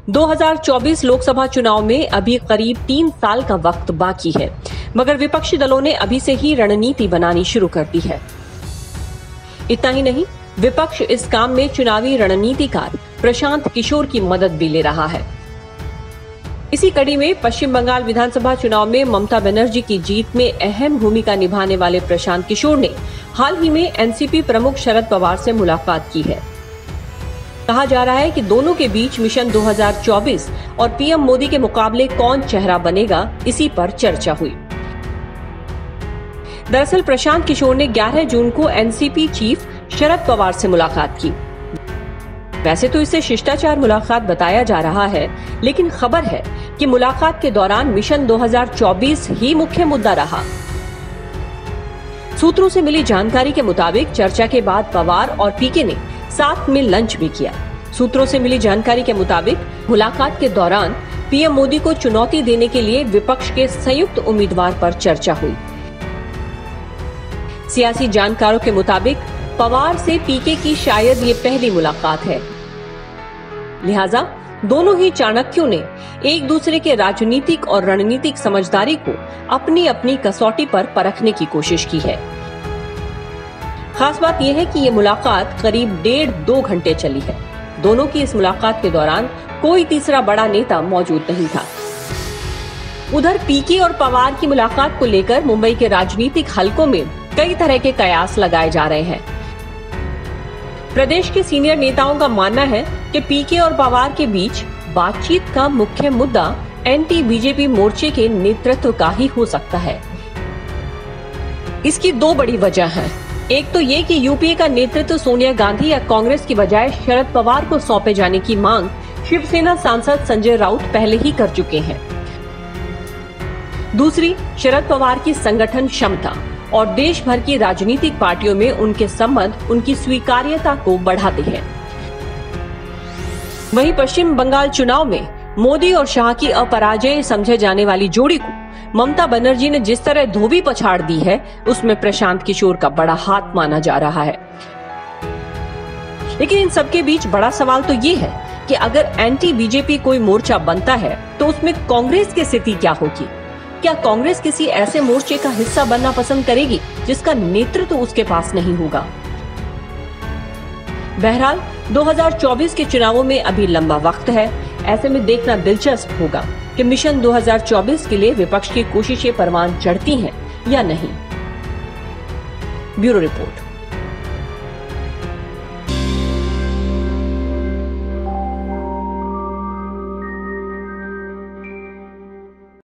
2024 लोकसभा चुनाव में अभी करीब 3 साल का वक्त बाकी है, मगर विपक्षी दलों ने अभी से ही रणनीति बनानी शुरू कर दी है। इतना ही नहीं, विपक्ष इस काम में चुनावी रणनीतिकार प्रशांत किशोर की मदद भी ले रहा है। इसी कड़ी में पश्चिम बंगाल विधानसभा चुनाव में ममता बनर्जी की जीत में अहम भूमिका निभाने वाले प्रशांत किशोर ने हाल ही में एनसीपी प्रमुख शरद पवार से मुलाकात की है। कहा जा रहा है कि दोनों के बीच मिशन 2024 और पीएम मोदी के मुकाबले कौन चेहरा बनेगा, इसी पर चर्चा हुई। दरअसल प्रशांत किशोर ने 11 जून को एनसीपी चीफ शरद पवार से मुलाकात की। वैसे तो इसे शिष्टाचार मुलाकात बताया जा रहा है, लेकिन खबर है कि मुलाकात के दौरान मिशन 2024 ही मुख्य मुद्दा रहा। सूत्रों से मिली जानकारी के मुताबिक चर्चा के बाद पवार और पीके ने साथ में लंच भी किया। सूत्रों से मिली जानकारी के मुताबिक मुलाकात के दौरान पीएम मोदी को चुनौती देने के लिए विपक्ष के संयुक्त उम्मीदवार पर चर्चा हुई। सियासी जानकारों के मुताबिक पवार से पीके की शायद ये पहली मुलाकात है, लिहाजा दोनों ही चाणक्यों ने एक दूसरे के राजनीतिक और रणनीतिक समझदारी को अपनी अपनी कसौटी पर परखने की कोशिश की है। खास बात यह है कि ये मुलाकात करीब 1.5-2 घंटे चली है। दोनों की इस मुलाकात के दौरान कोई तीसरा बड़ा नेता मौजूद नहीं था। उधर पीके और पवार की मुलाकात को लेकर मुंबई के राजनीतिक हलकों में कई तरह के कयास लगाए जा रहे हैं। प्रदेश के सीनियर नेताओं का मानना है कि पीके और पवार के बीच बातचीत का मुख्य मुद्दा एंटी बीजेपी मोर्चे के नेतृत्व का ही हो सकता है। इसकी 2 बड़ी वजह हैं। एक तो ये कि यूपीए का नेतृत्व सोनिया गांधी या कांग्रेस की बजाय शरद पवार को सौंपे जाने की मांग शिवसेना सांसद संजय राउत पहले ही कर चुके हैं। दूसरी, शरद पवार की संगठन क्षमता और देश भर की राजनीतिक पार्टियों में उनके संबंध उनकी स्वीकार्यता को बढ़ाते हैं। वहीं पश्चिम बंगाल चुनाव में मोदी और शाह की अपराजय समझे जाने वाली जोड़ी को ममता बनर्जी ने जिस तरह धोबी पछाड़ दी है, उसमें प्रशांत किशोर का बड़ा हाथ माना जा रहा है। लेकिन इन सबके बीच बड़ा सवाल तो ये है कि अगर एंटी बीजेपी कोई मोर्चा बनता है तो उसमें कांग्रेस की स्थिति क्या होगी? क्या कांग्रेस किसी ऐसे मोर्चे का हिस्सा बनना पसंद करेगी जिसका नेतृत्व उसके पास नहीं होगा? बहरहाल 2024 के चुनावों में अभी लंबा वक्त है। ऐसे में देखना दिलचस्प होगा कि मिशन 2024 के लिए विपक्ष की कोशिशें परवान चढ़ती हैं या नहीं। Bureau report.